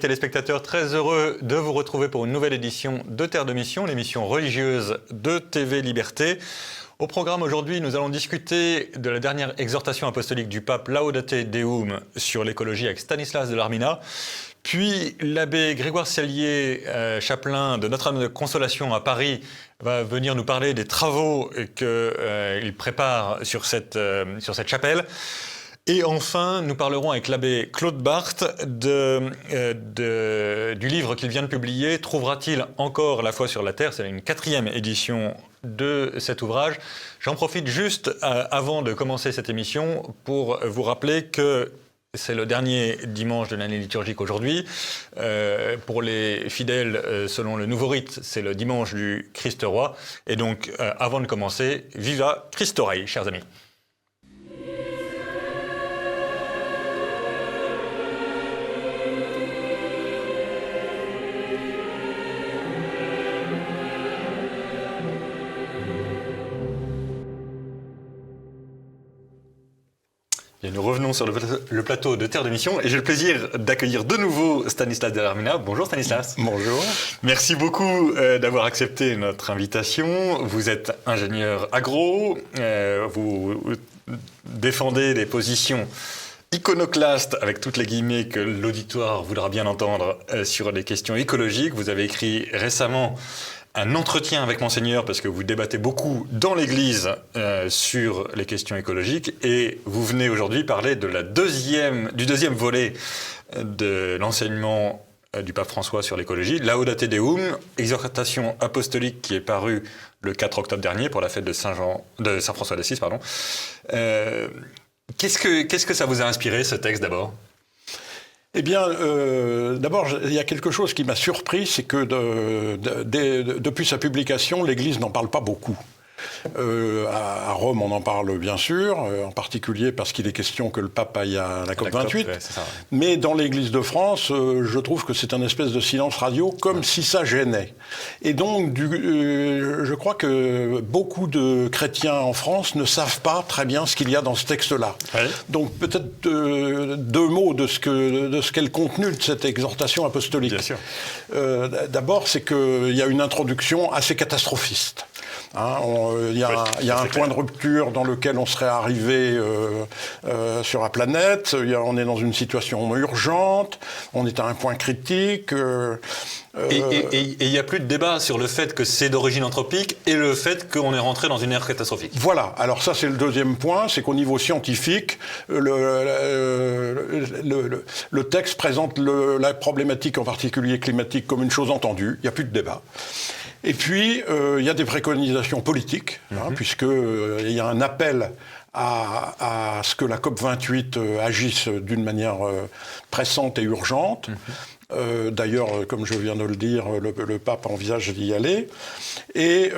téléspectateurs, très heureux de vous retrouver pour une nouvelle édition de Terre de Mission, l'émission religieuse de TV Liberté. Au programme aujourd'hui, nous allons discuter de la dernière exhortation apostolique du pape Laudate Deum sur l'écologie avec Stanislas Dellarminat. Puis l'abbé Grégoire Sellier, chapelain de Notre-Dame de Consolation à Paris, va venir nous parler des travaux qu'il prépare sur cette chapelle. Et enfin, nous parlerons avec l'abbé Claude Barthes du livre qu'il vient de publier, Trouvera-t-il encore la foi sur la terre ? C'est une 4e édition de cet ouvrage. J'en profite juste avant de commencer cette émission pour vous rappeler que c'est le dernier dimanche de l'année liturgique aujourd'hui. Pour les fidèles, selon le nouveau rite, c'est le dimanche du Christ Roi. Et donc, avant de commencer, viva Christ Rei, chers amis. Et nous revenons sur le plateau de Terre de Mission et j'ai le plaisir d'accueillir de nouveau Stanislas Dellarminat. Bonjour Stanislas. Bonjour. Merci beaucoup d'avoir accepté notre invitation. Vous êtes ingénieur agro, vous défendez des positions iconoclastes, avec toutes les guillemets que l'auditoire voudra bien entendre, sur les questions écologiques. Vous avez écrit récemment un entretien avec Monseigneur, parce que vous débattez beaucoup dans l'Église sur les questions écologiques, et vous venez aujourd'hui parler de du deuxième volet de l'enseignement du pape François sur l'écologie, Laudate Deum, exhortation apostolique qui est parue le 4 octobre dernier pour la fête de Saint François d'Assise. Qu'est-ce que ça vous a inspiré, ce texte, d'abord ? Eh bien, d'abord, il y a quelque chose qui m'a surpris, c'est que depuis sa publication, l'Église n'en parle pas beaucoup. À Rome, on en parle bien sûr, en particulier parce qu'il est question que le pape aille à la COP28. Ouais, c'est ça, ouais. Mais dans l'Église de France, je trouve que c'est un espèce de silence radio, comme si ça gênait. Et donc, je crois que beaucoup de chrétiens en France ne savent pas très bien ce qu'il y a dans ce texte-là. Ouais. Donc, peut-être deux mots de ce qu'est le contenu de cette exhortation apostolique. Bien sûr. D'abord, c'est qu'il y a une introduction assez catastrophiste. Il y a un point de rupture dans lequel on serait arrivé sur la planète. On est dans une situation urgente, on est à un point critique. Et il n'y a plus de débat sur le fait que c'est d'origine anthropique et le fait qu'on est rentré dans une ère catastrophique. Voilà, alors ça c'est le deuxième point, c'est qu'au niveau scientifique, le texte présente la problématique en particulier climatique comme une chose entendue, il n'y a plus de débat. Et puis, il y a des préconisations politiques, puisqu'il y a un appel à ce que la COP28 agisse d'une manière pressante et urgente. D'ailleurs, comme je viens de le dire, le pape envisage d'y aller. Et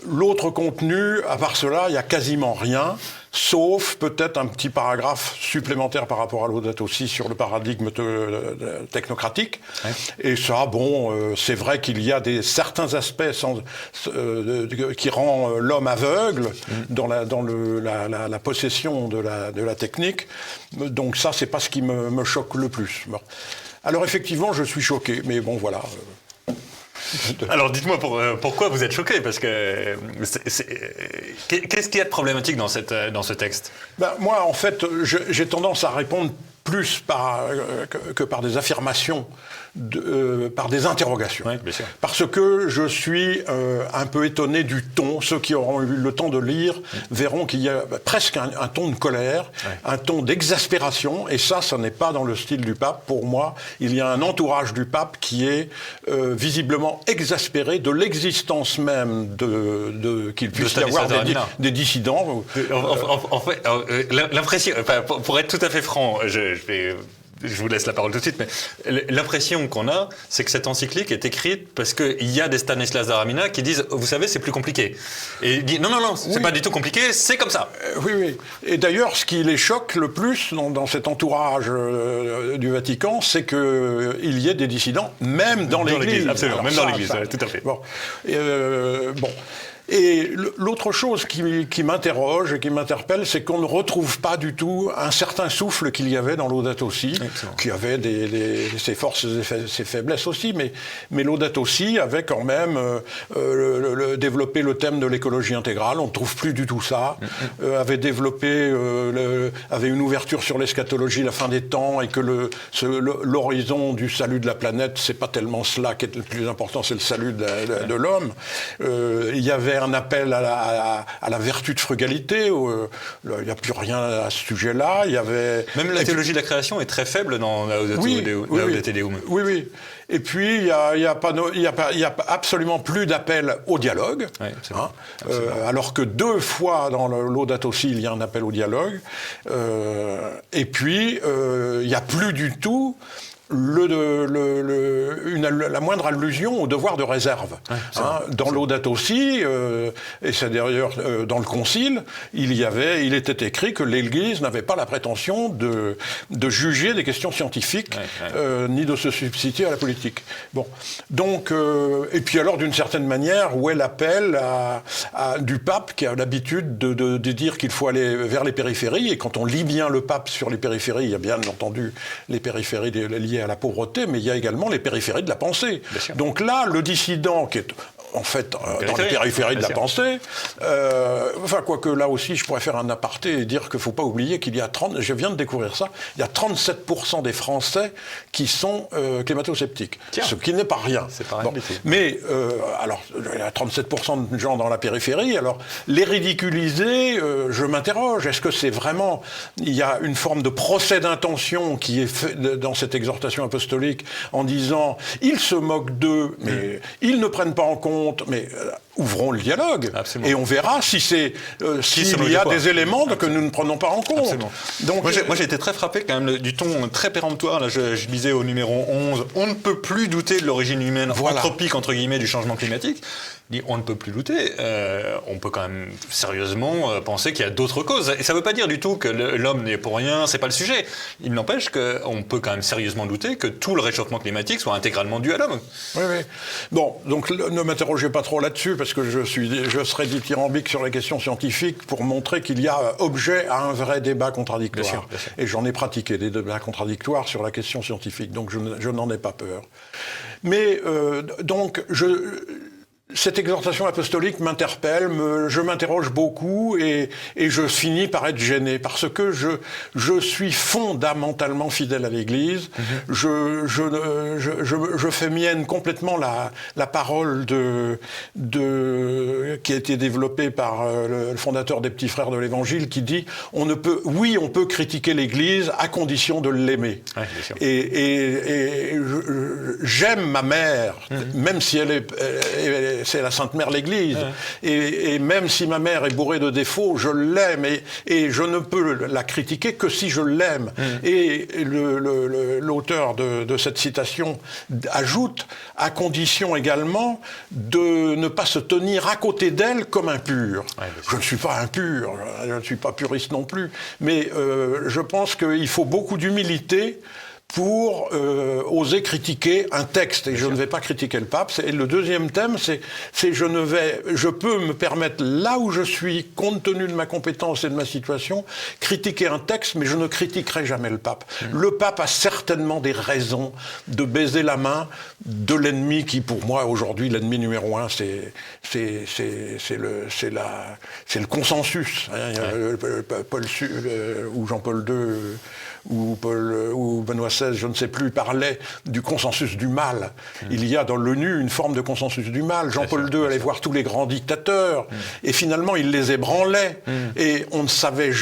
l'autre contenu, à part cela, il n'y a quasiment rien, sauf peut-être un petit paragraphe supplémentaire par rapport à Laudato Si sur le paradigme technocratique. Ouais. Et ça, c'est vrai qu'il y a certains aspects qui rend l'homme aveugle dans la possession de la technique. Donc ça, c'est pas ce qui me choque le plus. Bon. Alors effectivement, je suis choqué, mais bon, voilà. Alors dites-moi pourquoi vous êtes choqué, parce que qu'est-ce qu'il y a de problématique dans ce texte ? Moi, en fait, j'ai tendance à répondre plus que par des affirmations, par des interrogations. Oui, bien sûr. Parce que je suis un peu étonné du ton. Ceux qui auront eu le temps de lire verront qu'il y a presque un ton de colère, un ton d'exaspération, et ça n'est pas dans le style du pape. Pour moi, il y a un entourage du pape qui est visiblement exaspéré de l'existence même qu'il puisse y avoir des dissidents. En fait, l'impression, pour être tout à fait franc, je vous laisse la parole tout de suite, mais l'impression qu'on a, c'est que cette encyclique est écrite parce qu'il y a des Stanislas Dellarminat qui disent « Vous savez, c'est plus compliqué ». Et il dit « Non, c'est pas du tout compliqué, c'est comme ça ». Oui. Et d'ailleurs, ce qui les choque le plus dans cet entourage du Vatican, c'est qu'il y ait des dissidents, même dans l'Église. Absolument, même dans l'Église, tout à fait. Bon. Et l'autre chose qui m'interroge et qui m'interpelle, c'est qu'on ne retrouve pas du tout un certain souffle qu'il y avait dans Laudato Si, qui avait ses forces et ses faiblesses aussi, mais Laudato Si avait quand même développé le thème de l'écologie intégrale, on ne trouve plus du tout ça, avait développé, avait une ouverture sur l'eschatologie, la fin des temps, et que l'horizon du salut de la planète, c'est pas tellement cela qui est le plus important, c'est le salut de l'homme. Il y avait un appel à la vertu de frugalité, il n'y a plus rien à ce sujet-là. Il y avait... Même la théologie de la création est très faible dans Laudato Deum. Oui. Et puis, il n'y a absolument plus d'appel au dialogue, alors que 2 fois dans le Laudato Si, il y a un appel au dialogue. Et puis, il n'y a plus du tout la moindre allusion au devoir de réserve. Dans Laudato Si, et c'est d'ailleurs dans le Concile, il était écrit que l'Église n'avait pas la prétention de juger des questions scientifiques, ni de se substituer à la politique. Bon, donc, et puis alors d'une certaine manière, où est l'appel du pape qui a l'habitude de dire qu'il faut aller vers les périphéries, et quand on lit bien le pape sur les périphéries, il y a bien entendu les périphéries liées à la pauvreté, mais il y a également les périphéries de la pensée. Donc là, le dissident qui est en fait dans les périphéries de la pensée, quoique là aussi je pourrais faire un aparté et dire qu'il ne faut pas oublier qu'il y a je viens de découvrir ça, il y a 37% des Français qui sont climato-sceptiques, ce qui n'est pas rien. C'est pas rien du tout. Mais alors, il y a 37% de gens dans la périphérie, alors les ridiculiser, je m'interroge, est-ce que c'est vraiment, il y a une forme de procès d'intention qui est fait dans cette exhortation apostolique en disant, ils se moquent d'eux, mais ils ne prennent pas en compte, mais ouvrons le dialogue. Absolument. Et on verra si s'il y a des éléments que nous ne prenons pas en compte. Absolument. Donc, moi j'ai été très frappé quand même du ton très péremptoire. Là, je lisais au numéro 11, on ne peut plus douter de l'origine humaine anthropique entre guillemets du changement climatique. On ne peut plus douter. On peut quand même sérieusement penser qu'il y a d'autres causes. Et ça ne veut pas dire du tout que l'homme n'est pour rien, c'est pas le sujet. Il n'empêche qu'on peut quand même sérieusement douter que tout le réchauffement climatique soit intégralement dû à l'homme. Oui. Bon, donc ne m'interrogez pas trop là-dessus, parce que je serai dithyrambique sur les questions scientifiques pour montrer qu'il y a objet à un vrai débat contradictoire. Bien sûr. Et j'en ai pratiqué des débats contradictoires sur la question scientifique, donc je n'en ai pas peur. Mais donc, cette exhortation apostolique m'interpelle, je m'interroge beaucoup et je finis par être gêné parce que je suis fondamentalement fidèle à l'Église. Je fais mienne complètement la parole qui a été développée par le fondateur des Petits Frères de l'Évangile qui dit on peut critiquer l'Église à condition de l'aimer. Ouais, et j'aime ma mère, même si c'est la Sainte Mère l'Église. Et même si ma mère est bourrée de défauts, je l'aime et je ne peux la critiquer que si je l'aime. Et l'auteur de cette citation ajoute, à condition également de ne pas se tenir à côté d'elle comme impur. Je ne suis pas impur, je ne suis pas puriste non plus, mais je pense qu'il faut beaucoup d'humilité pour oser critiquer un texte, et je ne vais pas critiquer le pape. Et le deuxième thème, c'est je peux me permettre, là où je suis, compte tenu de ma compétence et de ma situation, critiquer un texte, mais je ne critiquerai jamais le pape. Le pape a certainement des raisons de baiser la main de l'ennemi qui, pour moi, aujourd'hui, l'ennemi numéro 1, c'est le consensus. Paul ou Jean-Paul II ou Benoît XVI, je ne sais plus, parlait du consensus du mal. Il y a dans l'ONU une forme de consensus du mal. Jean-Paul II allait voir tous les grands dictateurs et finalement il les ébranlait et on ne savait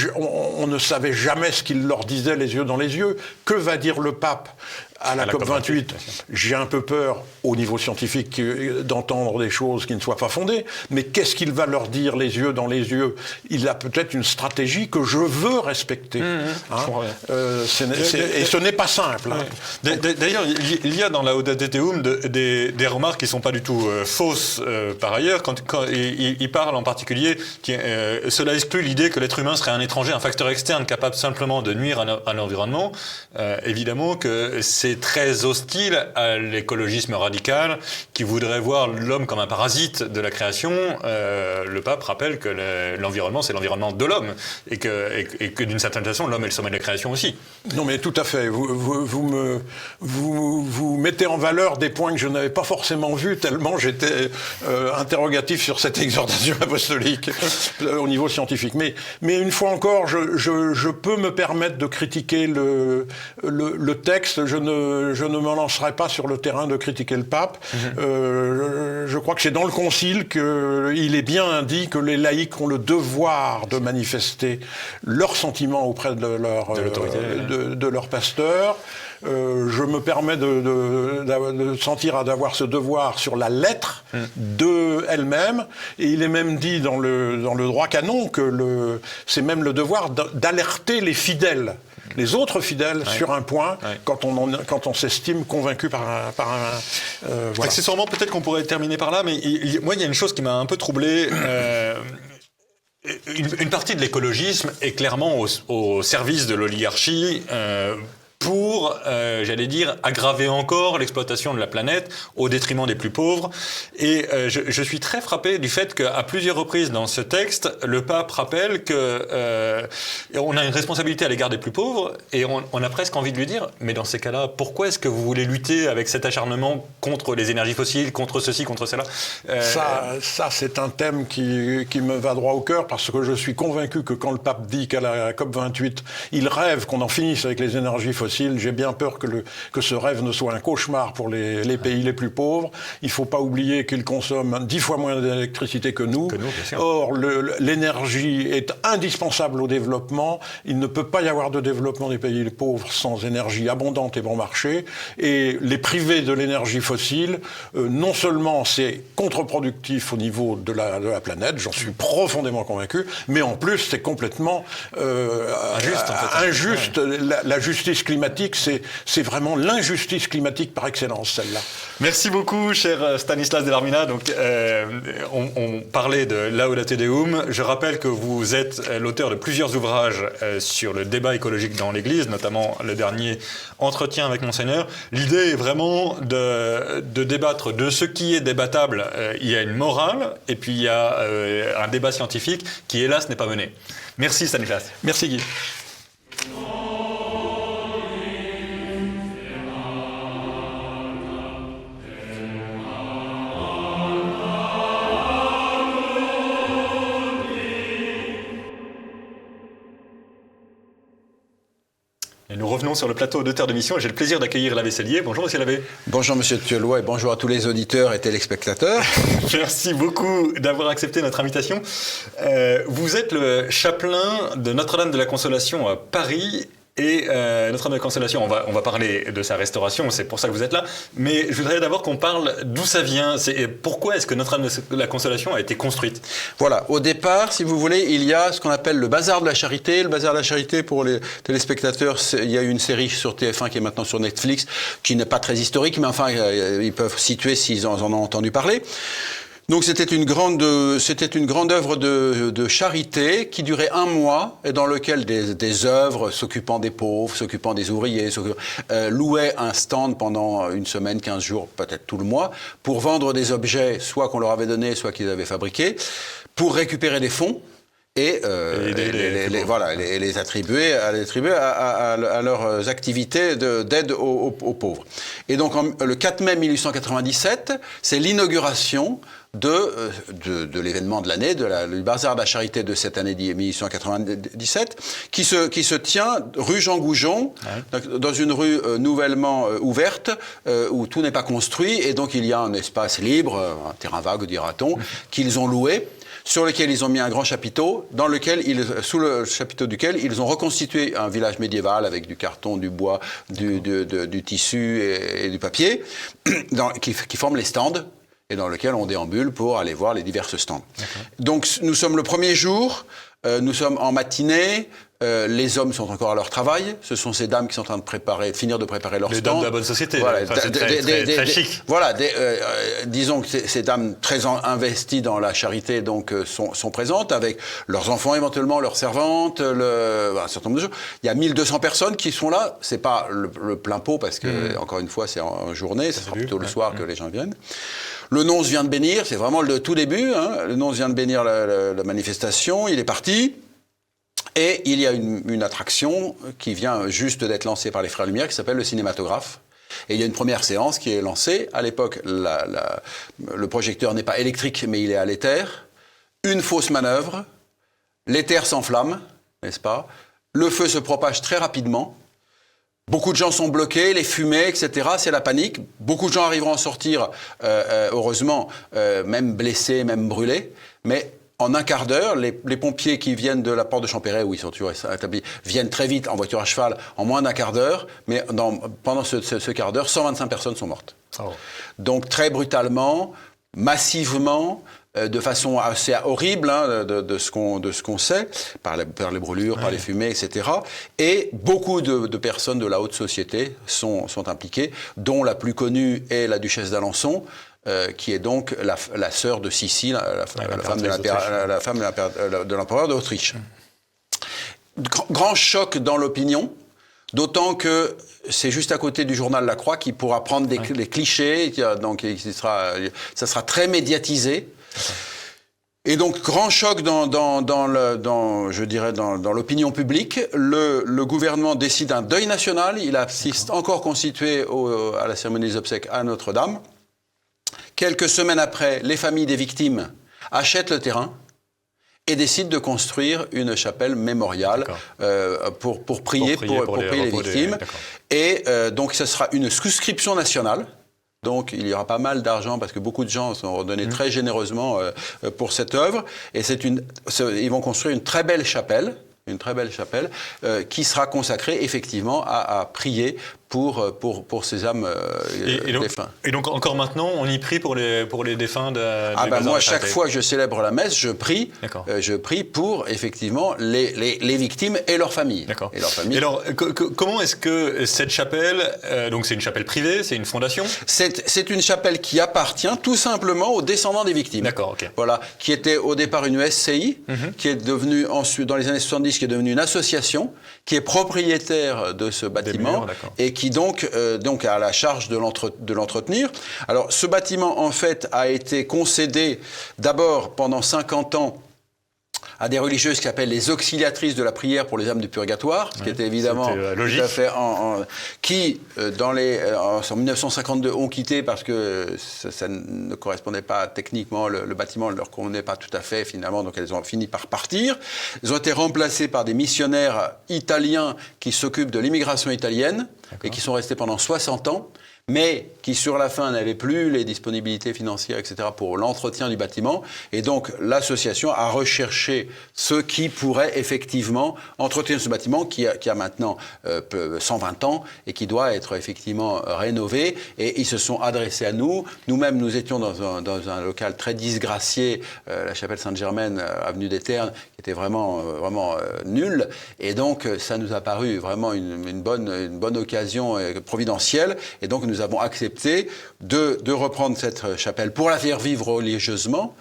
jamais ce qu'il leur disait les yeux dans les yeux. Que va dire le pape à la COP28? J'ai un peu peur, au niveau scientifique, d'entendre des choses qui ne soient pas fondées, mais qu'est-ce qu'il va leur dire les yeux dans les yeux? Il a peut-être une stratégie que je veux respecter. Et ce n'est pas simple. D'ailleurs, il y a dans Laudato Deum des remarques qui ne sont pas du tout fausses par ailleurs. Quand il parle en particulier, cela exclut l'idée que l'être humain serait un étranger, un facteur externe capable simplement de nuire à l'environnement. Évidemment que c'est est très hostile à l'écologisme radical qui voudrait voir l'homme comme un parasite de la création. Le pape rappelle que l'environnement, c'est l'environnement de l'homme et que d'une certaine façon, l'homme est le sommet de la création aussi. Non, mais tout à fait. Vous mettez en valeur des points que je n'avais pas forcément vus tellement j'étais interrogatif sur cette exhortation apostolique au niveau scientifique. Mais une fois encore, je peux me permettre de critiquer le texte. Je ne me lancerai pas sur le terrain de critiquer le pape. Je crois que c'est dans le concile qu'il est bien dit que les laïcs ont le devoir de manifester leurs sentiments auprès de leur pasteur. Je me permets de sentir d'avoir ce devoir sur la lettre de elle-même, et il est même dit dans le droit canon que c'est même le devoir d'alerter les fidèles, les autres fidèles, sur un point, quand on s'estime convaincu par un voilà. Accessoirement, peut-être qu'on pourrait terminer par là, mais moi, il y a une chose qui m'a un peu troublé. Une partie de l'écologisme est clairement au service de l'oligarchie pour, j'allais dire, aggraver encore l'exploitation de la planète au détriment des plus pauvres. Et je suis très frappé du fait qu'à plusieurs reprises dans ce texte, le pape rappelle que on a une responsabilité à l'égard des plus pauvres, et on a presque envie de lui dire, mais dans ces cas-là, pourquoi est-ce que vous voulez lutter avec cet acharnement contre les énergies fossiles, contre ceci, contre cela Ça, c'est un thème qui me va droit au cœur, parce que je suis convaincu que quand le pape dit qu'à la COP28, il rêve qu'on en finisse avec les énergies fossiles, j'ai bien peur que ce rêve ne soit un cauchemar pour les pays les plus pauvres. Il ne faut pas oublier qu'ils consomment 10 fois moins d'électricité que nous. Bien sûr. Or, l'énergie est indispensable au développement. Il ne peut pas y avoir de développement des pays pauvres sans énergie abondante et bon marché. Et les priver de l'énergie fossile, non seulement c'est contre-productif au niveau de la planète, j'en suis profondément convaincu, mais en plus c'est complètement injuste. En fait. Injuste. La justice climatique, c'est vraiment l'injustice climatique par excellence, celle-là. Merci beaucoup, cher Stanislas Delarmina. Donc, on parlait de Laudate Deum. Je rappelle que vous êtes l'auteur de plusieurs ouvrages sur le débat écologique dans l'Église, notamment le dernier Entretien avec Monseigneur. L'idée est vraiment de débattre de ce qui est débattable. Il y a une morale, et puis il y a un débat scientifique qui, hélas, n'est pas mené. Merci, Stanislas. Merci, Guy. Et nous revenons sur le plateau de Terre de Mission et j'ai le plaisir d'accueillir l'abbé Sellier. Bonjour monsieur l'abbé. Bonjour monsieur Thieulois et bonjour à tous les auditeurs et téléspectateurs. Merci beaucoup d'avoir accepté notre invitation. Vous êtes le chapelain de Notre-Dame de la Consolation à Paris. Et Notre-Dame de la Consolation, on va parler de sa restauration, c'est pour ça que vous êtes là. Mais je voudrais d'abord qu'on parle d'où ça vient. Pourquoi est-ce que Notre-Dame de la Consolation a été construite ? Voilà, au départ, si vous voulez, il y a ce qu'on appelle le Bazar de la Charité. Le Bazar de la Charité, pour les téléspectateurs, il y a eu une série sur TF1 qui est maintenant sur Netflix, qui n'est pas très historique, mais enfin, ils peuvent situer s'ils en ont entendu parler. Donc c'était une grande œuvre de charité qui durait 1 mois et dans lequel des œuvres s'occupant des pauvres, s'occupant des ouvriers, louaient un stand pendant 1 semaine, 15 jours, peut-être tout le mois, pour vendre des objets, soit qu'on leur avait donnés, soit qu'ils avaient fabriqués, pour récupérer des fonds et les attribuer à leurs activités d'aide aux pauvres. Et donc le 4 mai 1897, c'est l'inauguration de l'événement de l'année, du Bazar de la Charité de cette année 1897, qui se tient rue Jean Goujon, dans une rue nouvellement ouverte, où tout n'est pas construit, et donc il y a un espace libre, un terrain vague, dira-t-on, qu'ils ont loué, sur lequel ils ont mis un grand chapiteau, sous le chapiteau duquel ils ont reconstitué un village médiéval avec du carton, du bois, du tissu et du papier, qui forment les stands. et dans lequel on déambule pour aller voir les diverses stands. Donc nous sommes le premier jour, nous sommes en matinée. Les hommes sont encore à leur travail. Ce sont ces dames qui sont en train de finir de préparer leur stand. Les dames de la bonne société. Voilà, c'est très chic. Voilà, disons que ces dames très investies dans la charité donc sont présentes avec leurs enfants éventuellement, leurs servantes, un certain nombre de choses. Il y a 1200 personnes qui sont là. C'est pas le plein pot parce que encore une fois c'est en journée. Ça sera plutôt le soir que les gens viennent. Le nonce vient de bénir. C'est vraiment le tout début. Hein. Le nonce vient de bénir la manifestation. Il est parti. Et il y a une attraction qui vient juste d'être lancée par les Frères Lumière qui s'appelle le cinématographe. Et il y a une première séance qui est lancée. À l'époque, le projecteur n'est pas électrique, mais il est à l'éther. Une fausse manœuvre. L'éther s'enflamme, n'est-ce pas? Le feu se propage très rapidement. Beaucoup de gens sont bloqués, les fumées, etc. C'est la panique. Beaucoup de gens arriveront à sortir, heureusement, même blessés, même brûlés. Mais en un quart d'heure, les pompiers qui viennent de la porte de Champéret, où ils sont toujours établis, viennent très vite en voiture à cheval, en moins d'un quart d'heure. Mais pendant ce quart d'heure, 125 personnes sont mortes. Oh. Donc très brutalement, massivement, de façon assez horrible hein, de ce qu'on sait, par les brûlures, par les fumées, etc. Et beaucoup de personnes de la haute société sont impliquées, dont la plus connue est la duchesse d'Alençon, qui est donc la sœur de Sissi, la femme de l'empereur d'Autriche. Grand choc dans l'opinion, d'autant que c'est juste à côté du journal La Croix qui pourra prendre les clichés, donc ça sera très médiatisé. Et donc, grand choc dans l'opinion publique. Le gouvernement décide un deuil national. Il assiste encore constitué à la cérémonie des obsèques à Notre-Dame. Quelques semaines après, les familles des victimes achètent le terrain et décident de construire une chapelle mémoriale pour prier les victimes. Et donc, ce sera une souscription nationale. Donc, il y aura pas mal d'argent parce que beaucoup de gens sont redonnés très généreusement pour cette œuvre. Et ils vont construire une très belle chapelle qui sera consacrée effectivement à prier pour ces âmes défunts. Et donc encore maintenant, on y prie pour les défunts moi, chaque fois que je célèbre la messe, je prie pour effectivement les victimes et leurs familles. D'accord. Et alors, comment est-ce que cette chapelle, donc c'est une chapelle privée, c'est une fondation? C'est une chapelle qui appartient tout simplement aux descendants des victimes. D'accord, ok. Voilà, qui était au départ une SCI, qui est devenue ensuite, dans les années 70, qui est devenue une association, qui est propriétaire de ce bâtiment et qui donc a la charge de l'entretenir. Alors, ce bâtiment, en fait, a été concédé d'abord pendant 50 ans à des religieuses qui s'appellent les auxiliatrices de la prière pour les âmes du purgatoire, ce qui était évidemment tout à fait qui, en 1952, ont quitté parce que ça ne correspondait pas techniquement, le bâtiment ne leur convenait pas tout à fait finalement, donc elles ont fini par partir. Elles ont été remplacées par des missionnaires italiens qui s'occupent de l'immigration italienne et qui sont restés pendant 60 ans. Mais qui, sur la fin, n'avaient plus les disponibilités financières, etc., pour l'entretien du bâtiment. Et donc, l'association a recherché ceux qui pourraient effectivement entretenir ce bâtiment qui a maintenant 120 ans et qui doit être effectivement rénové. Et ils se sont adressés à nous. Nous-mêmes, nous étions dans un local très disgracié, la chapelle Sainte-Germaine, avenue des Ternes, qui était vraiment nul. Et donc, ça nous a paru vraiment une bonne occasion providentielle. Et donc, nous avons accepté de reprendre cette chapelle pour la faire vivre religieusement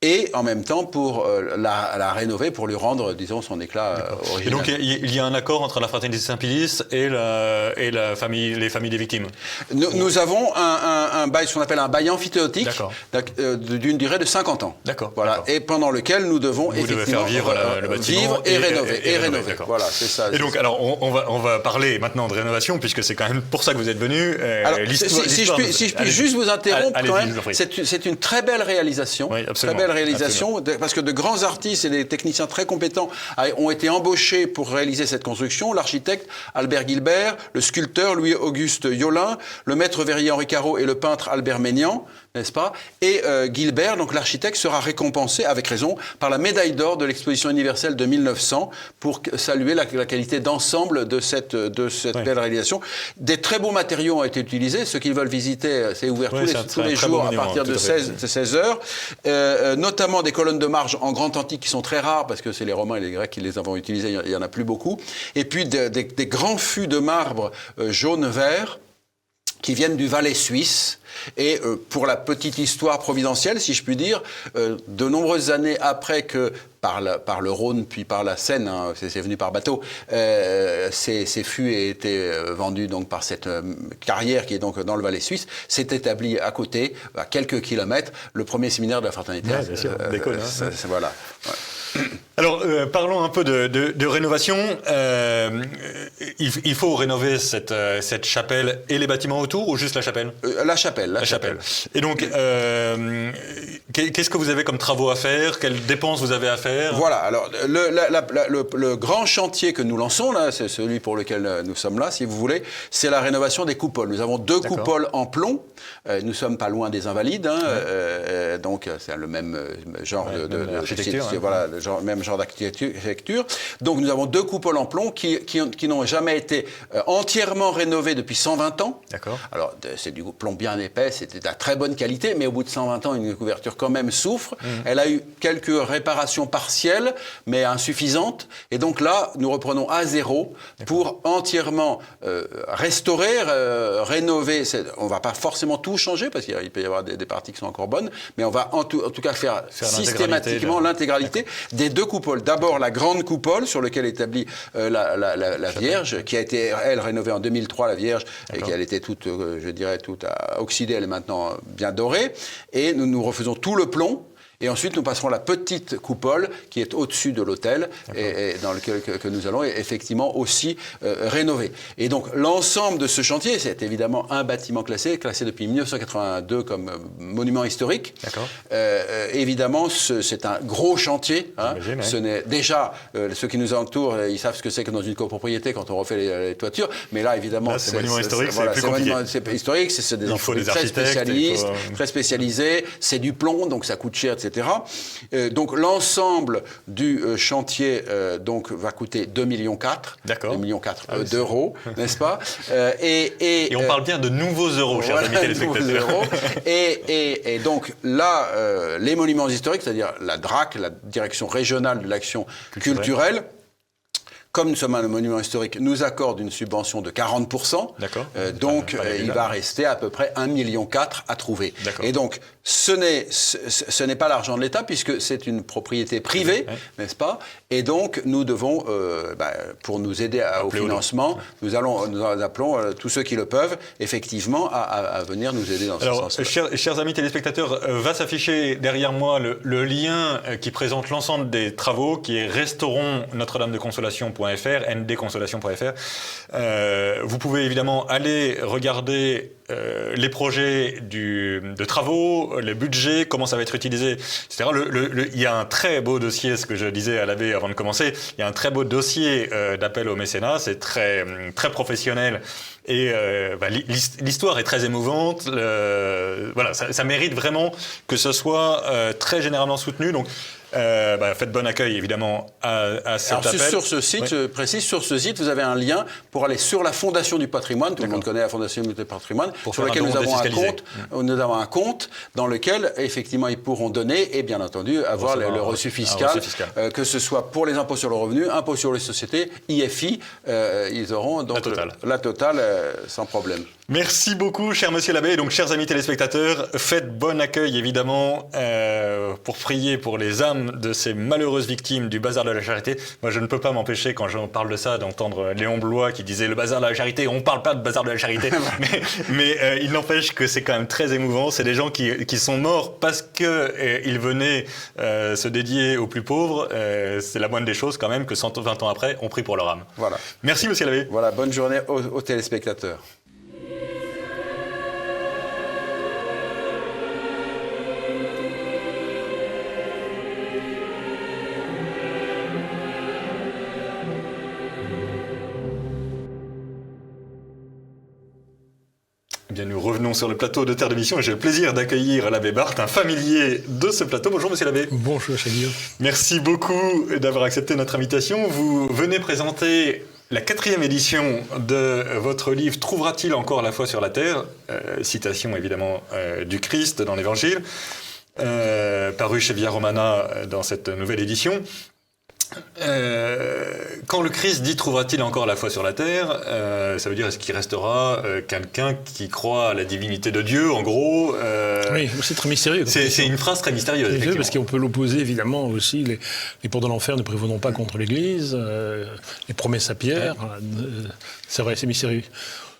et en même temps pour la rénover, pour lui rendre, disons, son éclat original. Et donc il y a un accord entre la Fraternité Saint-Pilice et les familles des victimes. Nous avons un bail, ce qu'on appelle un bail amphithéotique d'une durée de 50 ans. D'accord. Voilà. D'accord. Et pendant lequel nous devons effectivement faire vivre le bâtiment vivre et rénover. Voilà, c'est ça. Et donc, alors, on va parler maintenant de rénovation, puisque c'est quand même pour ça que vous êtes venu. Alors, si je puis juste vous interrompre, quand même, c'est une très belle réalisation. Oui, absolument. Parce que de grands artistes et des techniciens très compétents ont été embauchés pour réaliser cette construction. L'architecte Albert Gilbert, le sculpteur Louis-Auguste Yolin, le maître verrier Henri Caro et le peintre Albert Maignan. n'est-ce pas? Et Gilbert, donc l'architecte, sera récompensé, avec raison, par la médaille d'or de l'exposition universelle de 1900 pour saluer la qualité d'ensemble de cette belle réalisation. Des très beaux matériaux ont été utilisés. Ceux qui veulent visiter, c'est ouvert tous les jours à partir de 16 heures. Notamment des colonnes de marge en grand antique qui sont très rares parce que c'est les Romains et les Grecs qui les ont utilisées, il n'y en a plus beaucoup. Et puis des grands fûts de marbre jaune-vert qui viennent du Valais suisse. Et pour la petite histoire providentielle, si je puis dire, de nombreuses années après que par le Rhône puis par la Seine, hein, c'est venu par bateau, ces fûts aient été vendus donc par cette carrière qui est donc dans le Valais suisse, s'est établi à côté, à quelques kilomètres, le premier séminaire de la fraternité. Ouais, bien sûr, d'école. Voilà. Ouais. Alors, parlons un peu de rénovation. Il faut rénover cette chapelle et les bâtiments autour ou juste la chapelle? La chapelle. Et donc, qu'est-ce que vous avez comme travaux à faire? Quelles dépenses vous avez à faire? Voilà, alors le grand chantier que nous lançons, là, c'est celui pour lequel nous sommes là, si vous voulez, c'est la rénovation des coupoles. Nous avons 2 coupoles en plomb. Nous sommes pas loin des Invalides, hein, donc c'est le même genre d'architecture. Voilà, même genre d'architecture. Donc nous avons 2 coupoles en plomb qui n'ont jamais été entièrement rénovées depuis 120 ans. D'accord. Alors c'est du plomb bien épais, c'était de la très bonne qualité, mais au bout de 120 ans, une couverture quand même souffre. Elle a eu quelques réparations partielles, mais insuffisantes. Et donc là, nous reprenons à zéro pour entièrement restaurer, rénover. On ne va pas forcément tout changer, parce qu'il peut y avoir des parties qui sont encore bonnes, mais on va en tout cas faire systématiquement l'intégralité des 2 coupoles. D'abord, la grande coupole sur laquelle est établie la Vierge, qui a été, elle, rénovée en 2003, la Vierge, et qui elle était toute, je dirais, toute oxydée, elle est maintenant bien dorée. Et nous refaisons tout le plomb. Et ensuite, nous passerons la petite coupole qui est au-dessus de l'hôtel et dans lequel que nous allons effectivement aussi rénover. Et donc, l'ensemble de ce chantier, c'est évidemment un bâtiment classé depuis 1982 comme monument historique. D'accord. Évidemment, c'est un gros chantier. Hein. Ce n'est déjà ceux qui nous entourent, ils savent ce que c'est que dans une copropriété quand on refait les toitures. Mais là, évidemment, là, c'est monument historique, c'est plus compliqué. C'est historique, c'est des entreprises très spécialisées, c'est du plomb, donc ça coûte cher, etc. Donc l'ensemble du chantier donc va coûter 2,4 millions. D'accord. 2,4 millions d'euros, n'est-ce pas? Et on parle bien de nouveaux euros, chers amis téléspectateurs. Et donc là, les monuments historiques, c'est-à-dire la DRAC, la Direction régionale de l'action culturelle, comme nous sommes un monument historique, nous accorde une subvention de 40%. D'accord. Donc, il va rester à peu près 1,4 million à trouver. D'accord. Et donc, ce n'est pas l'argent de l'État, puisque c'est une propriété privée, n'est-ce pas? Et donc, nous devons, pour nous aider au financement, nous appelons tous ceux qui le peuvent, effectivement, à venir nous aider dans ce sens-là. Chers amis téléspectateurs, va s'afficher derrière moi le lien qui présente l'ensemble des travaux, qui est restaurons Notre-Dame-de-Consolation.fr, ndconsolation.fr. Vous pouvez évidemment aller regarder les projets de travaux, les budgets, comment ça va être utilisé, etc. Il y a un très beau dossier, ce que je disais à l'abbé avant de commencer, il y a un très beau dossier d'appel au mécénat, c'est très, très professionnel. Et l'histoire est très émouvante. Voilà, ça mérite vraiment que ce soit très généralement soutenu. Donc, faites bon accueil évidemment à cet appel. Sur ce site, je précise, sur ce site, vous avez un lien pour aller sur la Fondation du patrimoine. Tout le monde connaît la Fondation du patrimoine, sur laquelle nous avons un compte dans lequel effectivement ils pourront donner et bien entendu avoir le reçu fiscal, que ce soit pour les impôts sur le revenu, impôts sur les sociétés, IFI, ils auront donc la totale sans problème. Merci beaucoup, cher monsieur l'abbé. Donc, chers amis téléspectateurs, faites bon accueil, évidemment, pour prier pour les âmes de ces malheureuses victimes du bazar de la charité. Moi, je ne peux pas m'empêcher, quand j'en parle de ça, d'entendre Léon Blois qui disait « le bazar de la charité », on ne parle pas de bazar de la charité. mais il n'empêche que c'est quand même très émouvant. C'est des gens qui sont morts parce qu'ils venaient se dédier aux plus pauvres. C'est la moindre des choses, quand même, que 120 ans après, on prie pour leur âme. Voilà. Merci, monsieur l'abbé. Voilà, bonne journée aux téléspectateurs. bien, nous revenons sur le plateau de Terre de Mission et j'ai le plaisir d'accueillir l'abbé Barthes, un familier de ce plateau. Bonjour, monsieur l'abbé. Bonjour, cher Guillaume. Merci beaucoup d'avoir accepté notre invitation. Vous venez présenter la 4e édition de votre livre « Trouvera-t-il encore la foi sur la terre ?» Citation évidemment du Christ dans l'Évangile, paru chez Via Romana dans cette nouvelle édition. Quand le Christ dit « Trouvera-t-il encore la foi sur la terre ?» ça veut dire est-ce qu'il restera quelqu'un qui croit à la divinité de Dieu, en gros Oui, c'est très mystérieux. C'est une phrase très mystérieuse, effectivement. Parce qu'on peut l'opposer évidemment aussi, les portes de l'enfer ne prévenons pas contre l'Église, les promesses à Pierre, c'est vrai, c'est mystérieux.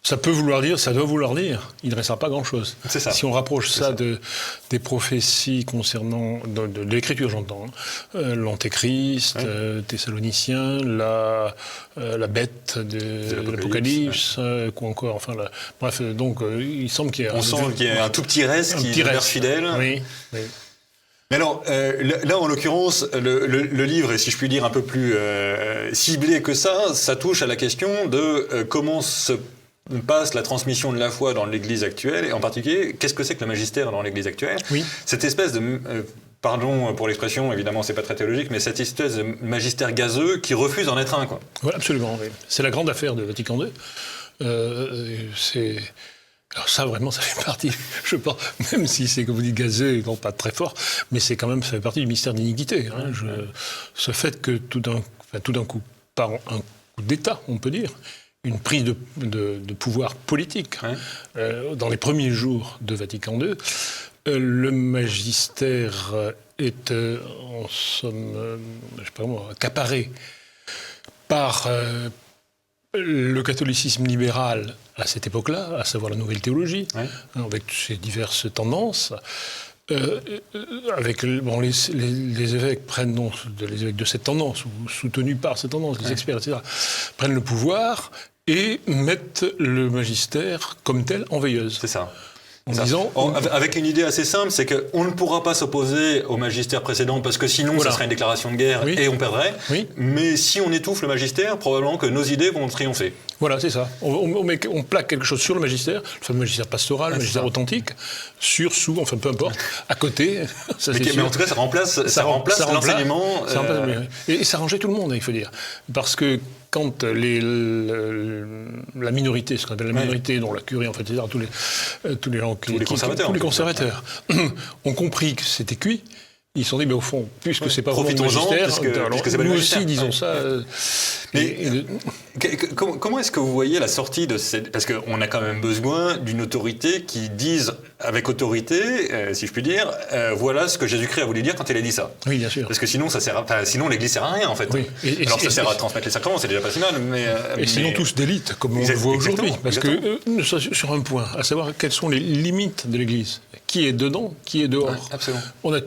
Ça peut vouloir dire, ça doit vouloir dire, il ne restera pas grand-chose. C'est ça. Si on rapproche ça des prophéties concernant, de l'écriture j'entends, l'Antéchrist, Thessaloniciens, la bête de l'Apocalypse, quoi encore, enfin, bref, donc il semble qu'il y a... On sent qu'il y a un tout petit reste qui demeure fidèle. Oui. Mais alors, là, en l'occurrence, le livre est, si je puis dire, un peu plus ciblé que ça touche à la question de comment se passe la transmission de la foi dans l'Église actuelle, et en particulier, qu'est-ce que c'est que le magistère dans l'Église actuelle ? Oui. Cette espèce de... pardon pour l'expression, évidemment, c'est pas très théologique, mais cette espèce de magistère gazeux qui refuse d'en être un, quoi. Voilà, absolument, oui. C'est la grande affaire de Vatican II. Alors ça, vraiment, ça fait partie, je pense, même si c'est, comme vous dites, gazeux, non pas très fort, mais ça fait partie du mystère d'iniquité. Hein. Ce fait que tout d'un coup, par un coup d'État, on peut dire, une prise de pouvoir politique. Dans les premiers jours de Vatican II, le magistère est, en somme, je sais pas comment, accaparé par le catholicisme libéral à cette époque-là, à savoir la nouvelle théologie, avec ses diverses tendances. Avec les évêques prennent donc les évêques de cette tendance ou soutenus par cette tendance, les experts, etc., prennent le pouvoir et mettent le magistère comme tel en veilleuse. C'est ça. Disant, avec une idée assez simple, c'est qu'on ne pourra pas s'opposer au magistère précédent parce que sinon ça serait une déclaration de guerre et on perdrait. Oui. Mais si on étouffe le magistère, probablement que nos idées vont triompher. Voilà, c'est ça. On plaque quelque chose sur le magistère, le fameux magistère pastoral, le magistère authentique, sous, enfin peu importe, à côté. Ça, mais en tout cas, ça remplace l'enseignement. Et ça arrangeait tout le monde, il faut dire. Parce que quand la minorité, ce qu'on appelle la minorité, dont la curie, en fait, etc., tous les conservateurs ont compris que c'était cuit, ils se sont dit, mais au fond, puisque c'est pas vraiment le magistère, nous aussi disons ça. Comment est-ce que vous voyez la sortie de cette... Parce qu'on a quand même besoin d'une autorité qui dise, avec autorité, si je puis dire, voilà ce que Jésus-Christ a voulu dire quand il a dit ça. Oui, bien sûr. Parce que sinon, sinon l'Église sert à rien, en fait. Oui. Alors ça sert à transmettre les sacrements, c'est déjà pas si mal, mais sinon tous d'élite, comme on le voit aujourd'hui. Parce que, sur un point, à savoir quelles sont les limites de l'Église. Qui est dedans, qui est dehors. Absolument. On a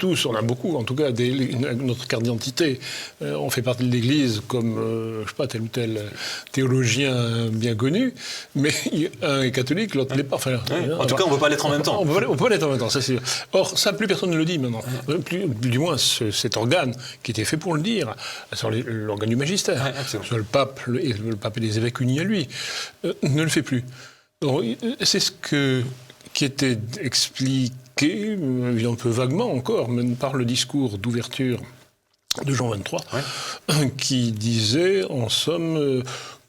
beaucoup, en tout cas, notre carte d'identité. On fait partie de l'Église comme, je sais pas, tel ou tel théologien bien connu, mais un est catholique, l'autre l'est pas. Enfin, en tout cas, on ne peut pas l'être en même temps. On ne peut pas l'être en même temps, ça c'est sûr. Or, ça, plus personne ne le dit maintenant. Du moins, cet organe qui était fait pour le dire, l'organe du magistère, le pape et les évêques unis à lui, ne le fait plus. Donc, c'est ce qui était expliqué, un peu vaguement encore, même par le discours d'ouverture de Jean XXIII, qui disait, en somme,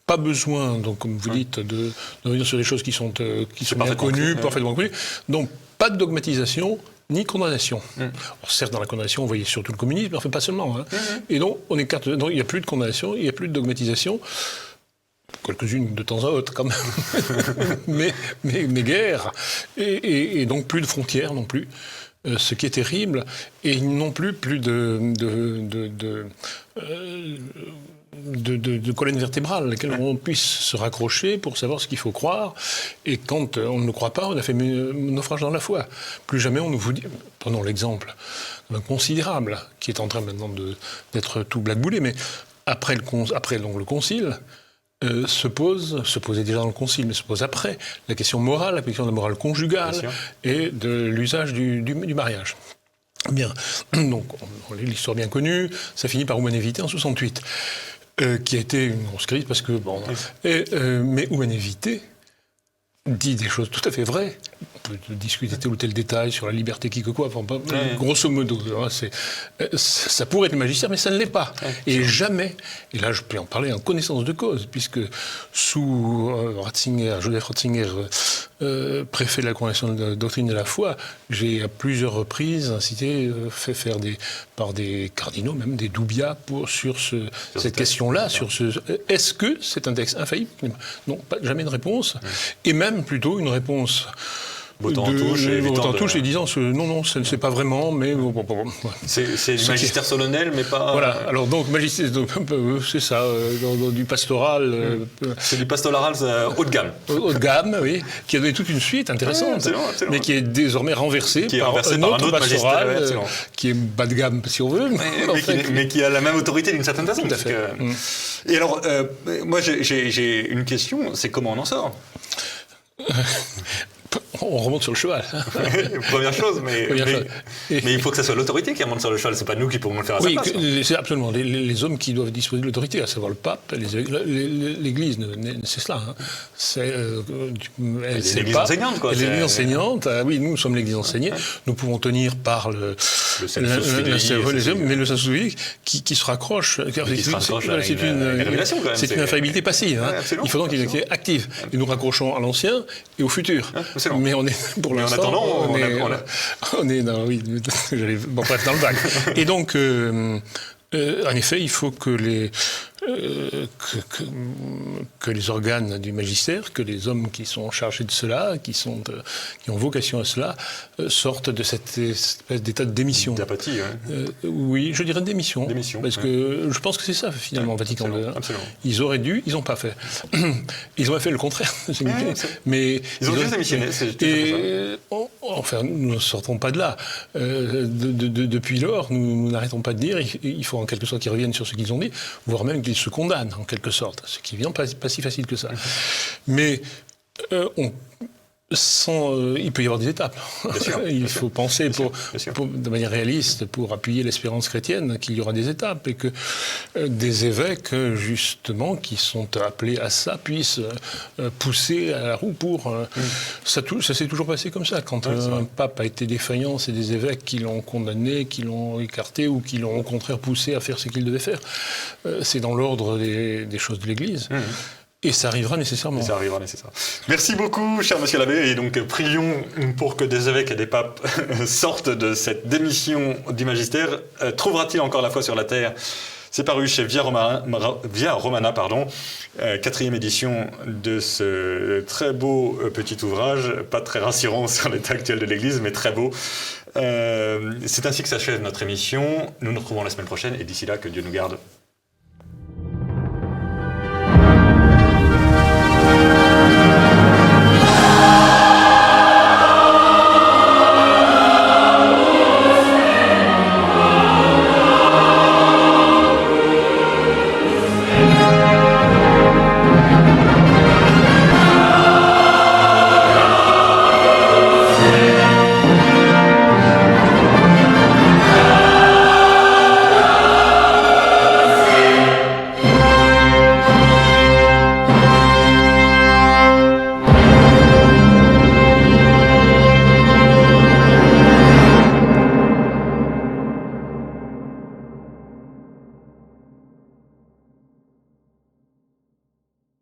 pas besoin, donc, comme vous dites, de revenir sur des choses qui sont bien connues, parfaitement connues. Donc, pas de dogmatisation, ni condamnation. Alors, certes, dans la condamnation, on voyait surtout le communisme, mais enfin, pas seulement. Et donc, on écarte. Donc, il n'y a plus de condamnation, il n'y a plus de dogmatisation. Quelques-unes de temps à autre, quand même. mais guère. Et donc, plus de frontières non plus. Ce qui est terrible. Et non plus de colonne vertébrale à laquelle on puisse se raccrocher pour savoir ce qu'il faut croire. Et quand on ne le croit pas, on a fait naufrage dans la foi. Plus jamais on nous vous dit... Prenons l'exemple considérable, qui est en train maintenant d'être tout blackboulé, mais après donc, le concile... se posait déjà dans le concile, mais se pose après, la question morale, la question de la morale conjugale et de l'usage du mariage. Bien, donc on lit l'histoire bien connue, ça finit par Humanum Vitae en 68, qui a été une grosse crise parce que, mais Humanum Vitae dit des choses tout à fait vraies. On peut discuter tel ou tel détail sur la liberté qui que quoi. Enfin, grosso modo, hein, ça pourrait être le magistère, mais ça ne l'est pas. Et jamais, et là je peux en parler en connaissance de cause, puisque sous Joseph Ratzinger, préfet de la Congrégation de la doctrine de la foi, j'ai à plusieurs reprises fait faire par des cardinaux, même des doubias, sur cette question-là, est-ce que c'est un texte infaillible? Non, jamais de réponse, et même plutôt une réponse bottant en touche et disant non, ce n'est pas vraiment, mais bon. C'est du magistère solennel, mais pas. Voilà. Alors donc magistère, c'est ça, dans du pastoral. C'est du pastoral haut de gamme. Haut de gamme, oui, qui a donné toute une suite intéressante, absolument. Mais qui est désormais renversée par un autre pastoral, qui est bas de gamme si on veut, mais qui a la même autorité d'une certaine façon. Tout à fait. Et alors, moi j'ai une question, c'est comment on en sort? On remonte sur le cheval. Première chose, mais il faut que ce soit l'autorité qui remonte sur le cheval, c'est pas nous qui pourrons le faire à sa place. Oui, c'est absolument les hommes qui doivent disposer de l'autorité, à savoir le pape, l'Église, c'est cela. Hein. C'est l'Église enseignante, quoi. L'Église enseignante, oui, nous sommes l'Église enseignée, nous pouvons tenir par le mais le Saint-Souci qui se raccroche. C'est une révélation, quand même. C'est une infaillibilité passive. Hein. Il faut donc qu'il soit active. Et nous raccrochons à l'ancien et au futur. Mais on est, pour l'instant, on est dans, bref, dans le bac. Et donc, en effet, il faut que les organes du magistère, que les hommes qui sont chargés de cela, qui ont vocation à cela, sortent de cette espèce d'état de démission. D'apathie, oui, je dirais de démission. Parce que je pense que c'est ça, finalement, Vatican II. Ils auraient dû, ils n'ont pas fait. Ils auraient fait le contraire. Mais ils ont juste démissionné. Enfin, nous ne sortons pas de là. Depuis lors, nous n'arrêtons pas de dire il faut en quelque sorte qu'ils reviennent sur ce qu'ils ont dit, voire même qu'ils se condamnent, en quelque sorte. Ce qui est évidemment pas si facile que ça. Mais il peut y avoir des étapes. Il faut penser de manière réaliste, pour appuyer l'espérance chrétienne, qu'il y aura des étapes et que des évêques, justement, qui sont appelés à ça, puissent pousser à la roue pour... Ça s'est toujours passé comme ça. Quand un pape a été défaillant, c'est des évêques qui l'ont condamné, qui l'ont écarté ou qui l'ont au contraire poussé à faire ce qu'il devait faire. C'est dans l'ordre des choses de l'Église. Et ça arrivera nécessairement. Merci beaucoup, cher monsieur l'abbé. Et donc, prions pour que des évêques et des papes sortent de cette démission du magistère. Trouvera-t-il encore la foi sur la terre? C'est paru chez Via Romana, 4e édition de ce très beau petit ouvrage, pas très rassurant sur l'état actuel de l'Église, mais très beau. C'est ainsi que s'achève notre émission. Nous nous retrouvons la semaine prochaine et d'ici là, que Dieu nous garde.